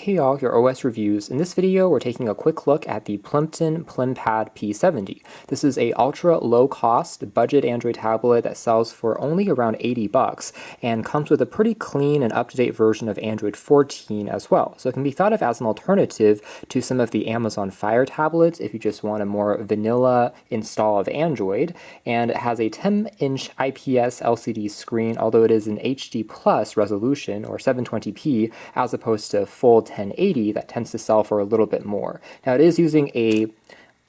Hey y'all, your OS reviews. In this video, we're taking a quick look at the Plimpton P70. This is a ultra low-cost budget Android tablet that sells for only around 80 bucks and comes with a pretty clean and up-to-date version of Android 14 as well. So it can be thought of as an alternative to some of the Amazon Fire tablets if you just want a more vanilla install of Android. And it has a 10-inch IPS LCD screen, although it is an HD plus resolution or 720p as opposed to full 1080 that tends to sell for a little bit more. Now it is using a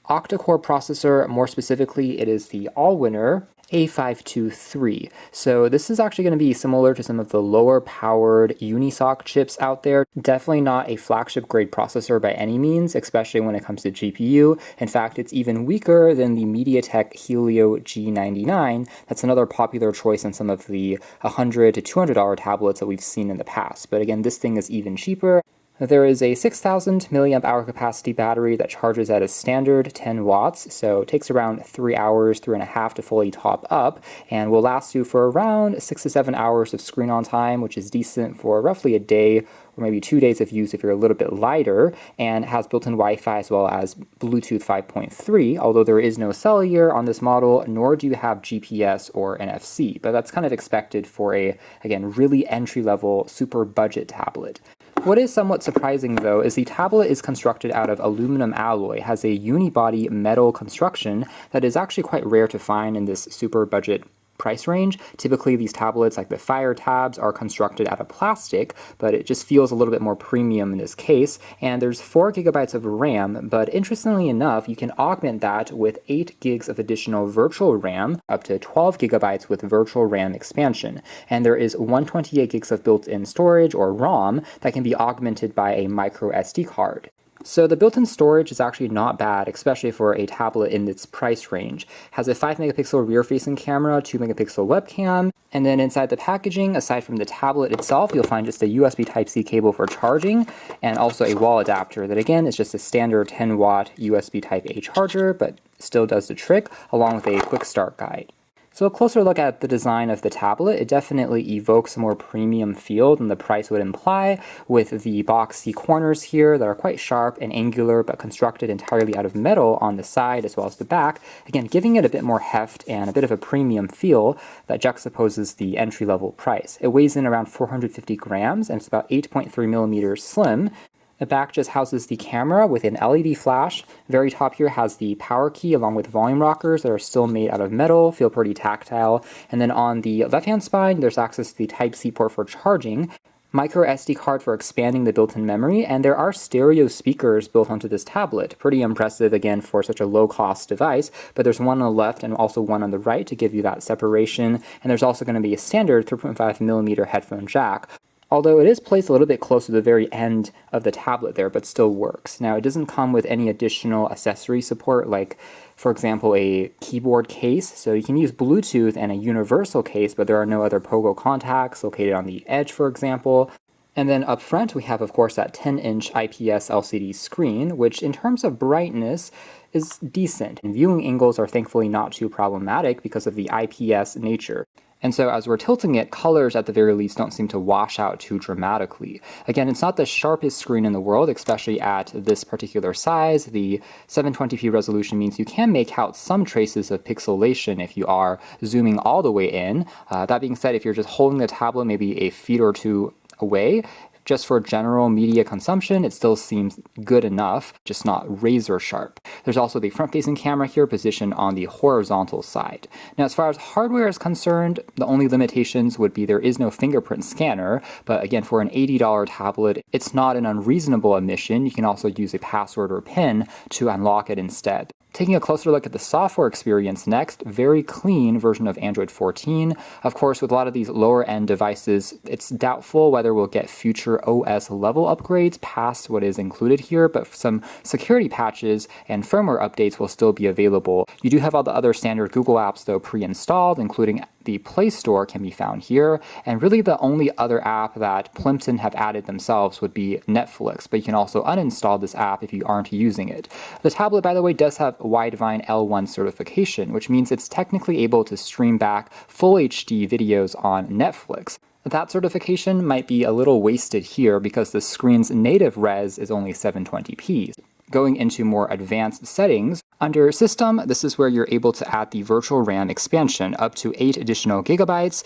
Octa-Core processor. More specifically, it is the Allwinner A523. So this is actually going to be similar to some of the lower powered Unisoc chips out there. Definitely not a flagship grade processor by any means, especially when it comes to GPU. In fact, it's even weaker than the MediaTek Helio G99. That's another popular choice in some of the $100 to $200 tablets that we've seen in the past. But again, this thing is even cheaper. There is a 6,000 milliamp hour capacity battery that charges at a standard 10 watts, so it takes around 3 hours, 3.5 to fully top up, and will last you for around 6 to 7 hours of screen on time, which is decent for roughly a day or maybe 2 days of use if you're a little bit lighter, and has built-in Wi-Fi as well as Bluetooth 5.3, although there is no cellular on this model, nor do you have GPS or NFC, but that's kind of expected for a, again, really entry-level, super budget tablet. What is somewhat surprising, though, is the tablet is constructed out of aluminum alloy, has a unibody metal construction that is actually quite rare to find in this super budget price range. Typically, these tablets, like the Fire tabs, are constructed out of plastic, but it just feels a little bit more premium in this case. And there's 4 gigabytes of RAM, but interestingly enough, you can augment that with 8 gigs of additional virtual RAM, up to 12 gigabytes with virtual RAM expansion. And there is 128 gigs of built-in storage, or ROM, that can be augmented by a micro SD card. So the built-in storage is actually not bad, especially for a tablet in its price range. Has a 5 megapixel rear-facing camera, 2 megapixel webcam, and then inside the packaging, aside from the tablet itself, you'll find just a USB Type-C cable for charging, and also a wall adapter that again is just a standard 10-watt USB Type-A charger, but still does the trick, along with a quick start guide. So a closer look at the design of the tablet, it definitely evokes a more premium feel than the price would imply, with the boxy corners here that are quite sharp and angular but constructed entirely out of metal on the side as well as the back, again giving it a bit more heft and a bit of a premium feel that juxtaposes the entry-level price. It weighs in around 450 grams and it's about 8.3 millimeters slim. The back just houses the camera with an LED flash. Very top here has the power key along with volume rockers that are still made out of metal, feel pretty tactile. And then on the left-hand spine, there's access to the Type-C port for charging, micro SD card for expanding the built-in memory, and there are stereo speakers built onto this tablet. Pretty impressive, again, for such a low-cost device, but there's one on the left and also one on the right to give you that separation, and there's also going to be a standard 3.5 millimeter headphone jack, although it is placed a little bit close to the very end of the tablet there, but still works. Now, it doesn't come with any additional accessory support, like, for example, a keyboard case. So you can use Bluetooth and a universal case, but there are no other pogo contacts located on the edge, for example. And then up front, we have, of course, that 10-inch IPS LCD screen, which in terms of brightness is decent. And viewing angles are thankfully not too problematic because of the IPS nature. And so as we're tilting it, colors at the very least don't seem to wash out too dramatically. Again, it's not the sharpest screen in the world, especially at this particular size. The 720p resolution means you can make out some traces of pixelation if you are zooming all the way in. That being said, if you're just holding the tablet maybe a feet or two away, just for general media consumption, it still seems good enough, just not razor sharp. There's also the front-facing camera here positioned on the horizontal side. Now, as far as hardware is concerned, the only limitations would be there is no fingerprint scanner, but again, for an $80 tablet, it's not an unreasonable omission. You can also use a password or PIN to unlock it instead. Taking a closer look at the software experience next, very clean version of Android 14. Of course, with a lot of these lower-end devices, it's doubtful whether we'll get future OS level upgrades past what is included here, but some security patches and firmware updates will still be available. You do have all the other standard Google apps, though, pre-installed, including the Play Store can be found here, and really the only other app that Plimpton have added themselves would be Netflix, but you can also uninstall this app if you aren't using it. The tablet, by the way, does have Widevine L1 certification, which means it's technically able to stream back full HD videos on Netflix. That certification might be a little wasted here because the screen's native res is only 720p. Going into more advanced settings, under System, this is where you're able to add the virtual RAM expansion up to 8 additional gigabytes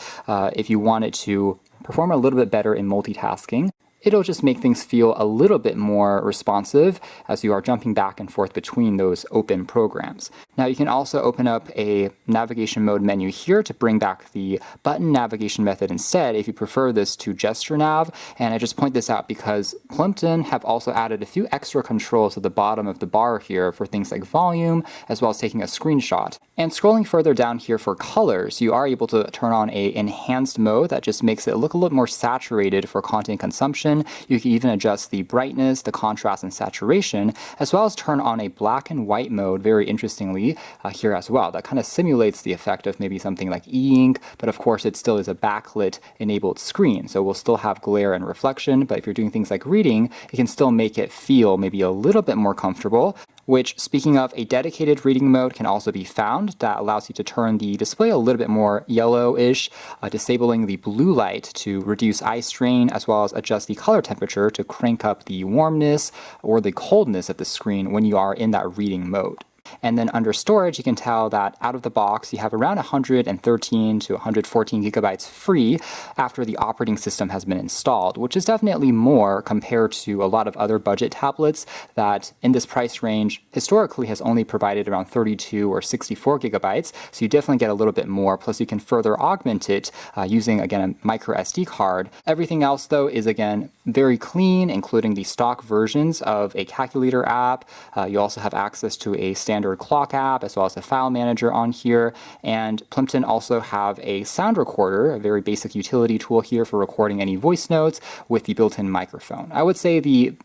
if you want it to perform a little bit better in multitasking. It'll just make things feel a little bit more responsive as you are jumping back and forth between those open programs. Now you can also open up a navigation mode menu here to bring back the button navigation method instead if you prefer this to gesture nav. And I just point this out because Plimpton have also added a few extra controls at the bottom of the bar here for things like volume, as well as taking a screenshot. And scrolling further down here for colors, you are able to turn on a enhanced mode that just makes it look a little more saturated for content consumption. You can even adjust the brightness, the contrast, and saturation, as well as turn on a black and white mode, very interestingly, here as well. That kind of simulates the effect of maybe something like e-ink, but of course it still is a backlit enabled screen, so we'll still have glare and reflection, but if you're doing things like reading, it can still make it feel maybe a little bit more comfortable. Which, speaking of, a dedicated reading mode can also be found that allows you to turn the display a little bit more yellowish, disabling the blue light to reduce eye strain, as well as adjust the color temperature to crank up the warmness or the coldness of the screen when you are in that reading mode. And then under storage, you can tell that out of the box, you have around 113 to 114 gigabytes free after the operating system has been installed, which is definitely more compared to a lot of other budget tablets that in this price range historically has only provided around 32 or 64 gigabytes. So you definitely get a little bit more. Plus you can further augment it using, again, a micro SD card. Everything else though is, again, very clean, including the stock versions of a calculator app. You also have access to a standard clock app as well as a file manager on here, and Plimpton also have a sound recorder, a very basic utility tool here for recording any voice notes with the built-in microphone. I would say the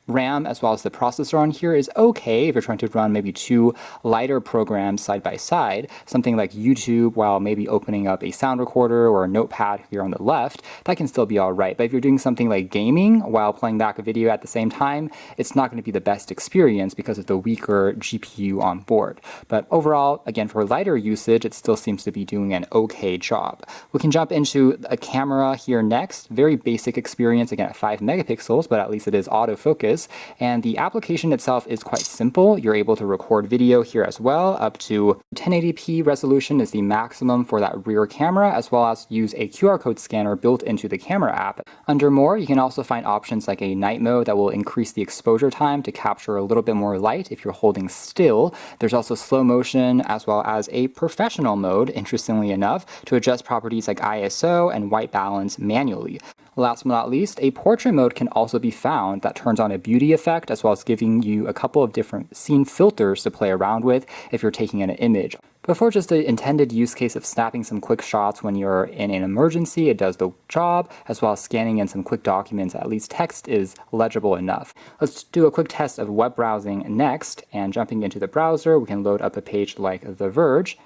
RAM as well as the processor on here is okay if you're trying to run maybe two lighter programs side by side, something like YouTube while maybe opening up a sound recorder or a notepad here on the left. That can still be all right. But if you're doing something like gaming while playing back a video at the same time, it's not going to be the best experience because of the weaker GPU on board. But overall, again, for lighter usage, it still seems to be doing an okay job. We can jump into a camera here next. Very basic experience, again, at 5 megapixels, but at least it is autofocus. And the application itself is quite simple. You're able to record video here as well. Up to 1080p resolution is the maximum for that rear camera, as well as use a QR code scanner built into the camera app. Under more, you can also find options like a night mode that will increase the exposure time to capture a little bit more light if you're holding still. There's also slow motion as well as a professional mode, interestingly enough, to adjust properties like ISO and white balance manually. Last but not least, a portrait mode can also be found that turns on a beauty effect as well as giving you a couple of different scene filters to play around with if you're taking an image. But for just the intended use case of snapping some quick shots when you're in an emergency, it does the job, as well as scanning in some quick documents. At least text is legible enough. Let's do a quick test of web browsing next, and jumping into the browser, we can load up a page like The Verge.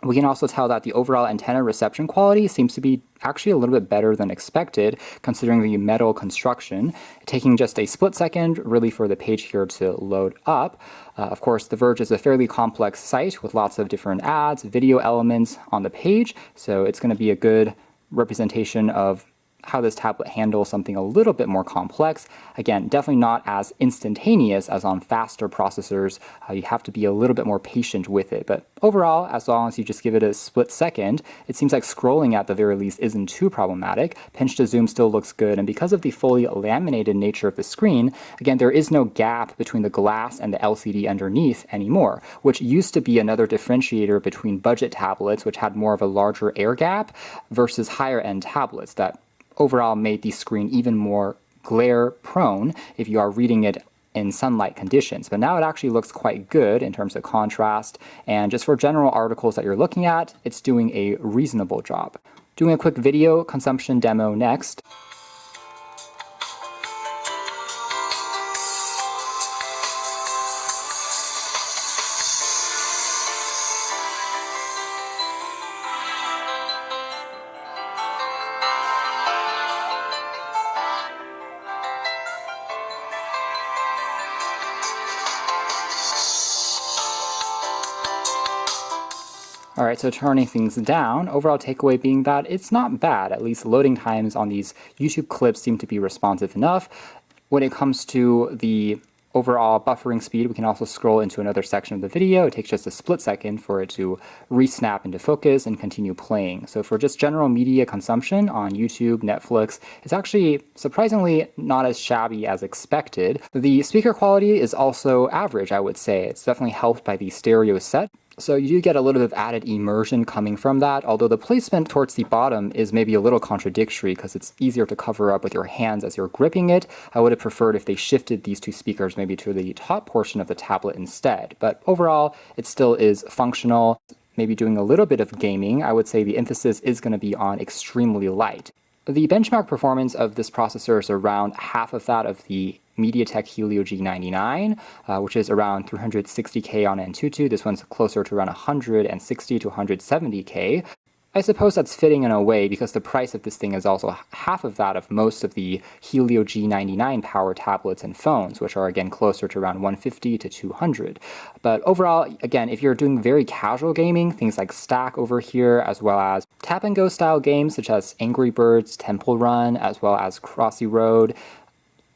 We can also tell that the overall antenna reception quality seems to be actually a little bit better than expected, considering the metal construction, taking just a split second really for the page here to load up. Of course, The Verge is a fairly complex site with lots of different ads, video elements on the page, so it's going to be a good representation of how this tablet handles something a little bit more complex. Again, definitely not as instantaneous as on faster processors. You have to be a little bit more patient with it. But overall, as long as you just give it a split second, it seems like scrolling at the very least isn't too problematic. Pinch to zoom still looks good. And because of the fully laminated nature of the screen, again, there is no gap between the glass and the LCD underneath anymore, which used to be another differentiator between budget tablets, which had more of a larger air gap, versus higher end tablets that overall made the screen even more glare prone if you are reading it in sunlight conditions. But now it actually looks quite good in terms of contrast, and just for general articles that you're looking at, it's doing a reasonable job. Doing a quick video consumption demo next. All right, so turning things down, overall takeaway being that it's not bad. At least loading times on these YouTube clips seem to be responsive enough. When it comes to the overall buffering speed, we can also scroll into another section of the video. It takes just a split second for it to re-snap into focus and continue playing. So for just general media consumption on YouTube, Netflix, it's actually surprisingly not as shabby as expected. The speaker quality is also average, I would say. It's definitely helped by the stereo set. So you do get a little bit of added immersion coming from that, although the placement towards the bottom is maybe a little contradictory because it's easier to cover up with your hands as you're gripping it. I would have preferred if they shifted these two speakers maybe to the top portion of the tablet instead. But overall, it still is functional. Maybe doing a little bit of gaming, I would say the emphasis is going to be on extremely light. The benchmark performance of this processor is around half of that of the MediaTek Helio G99, which is around 360K on Antutu. This one's closer to around 160 to 170K. I suppose that's fitting in a way because the price of this thing is also half of that of most of the Helio G99 power tablets and phones, which are again closer to around 150 to 200. But overall, again, if you're doing very casual gaming, things like Stack over here, as well as tap and go style games such as Angry Birds, Temple Run, as well as Crossy Road,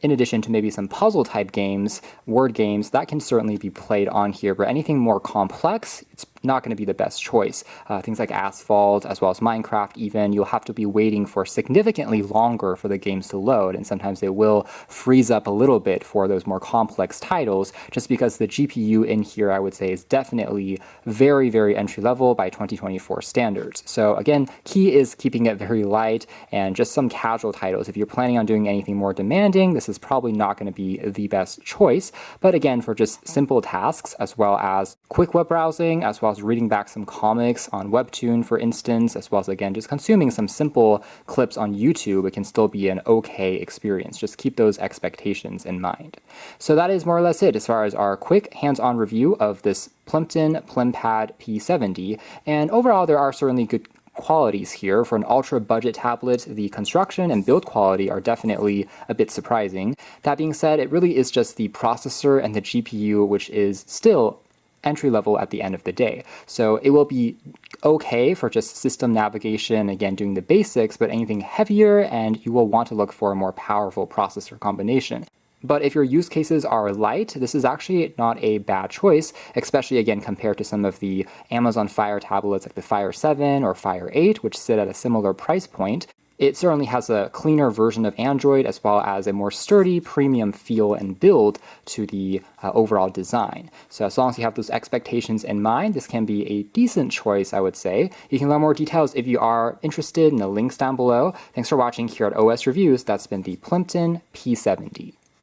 in addition to maybe some puzzle type games, word games, that can certainly be played on here. But anything more complex, it's not going to be the best choice. Things like Asphalt, as well as Minecraft even, you'll have to be waiting for significantly longer for the games to load, and sometimes they will freeze up a little bit for those more complex titles, just because the GPU in here, I would say, is definitely very, very entry-level by 2024 standards. So again, key is keeping it very light and just some casual titles. If you're planning on doing anything more demanding, this is probably not going to be the best choice. But again, for just simple tasks, as well as quick web browsing, as well as reading back some comics on Webtoon, for instance, as well as, again, just consuming some simple clips on YouTube, it can still be an okay experience. Just keep those expectations in mind. So that is more or less it as far as our quick hands-on review of this Plimpton PlimPad P70. And overall, there are certainly good qualities here. For an ultra budget tablet, the construction and build quality are definitely a bit surprising. That being said, it really is just the processor and the GPU which is still entry level at the end of the day. So it will be okay for just system navigation, again, doing the basics, but anything heavier and you will want to look for a more powerful processor combination. But if your use cases are light, this is actually not a bad choice, especially again compared to some of the Amazon Fire tablets like the Fire 7 or Fire 8, which sit at a similar price point. It certainly has a cleaner version of Android as well as a more sturdy premium feel and build to the overall design. So as long as you have those expectations in mind, this can be a decent choice, I would say. You can learn more details if you are interested in the links down below. Thanks for watching here at OS Reviews. That's been the Plimpton P70.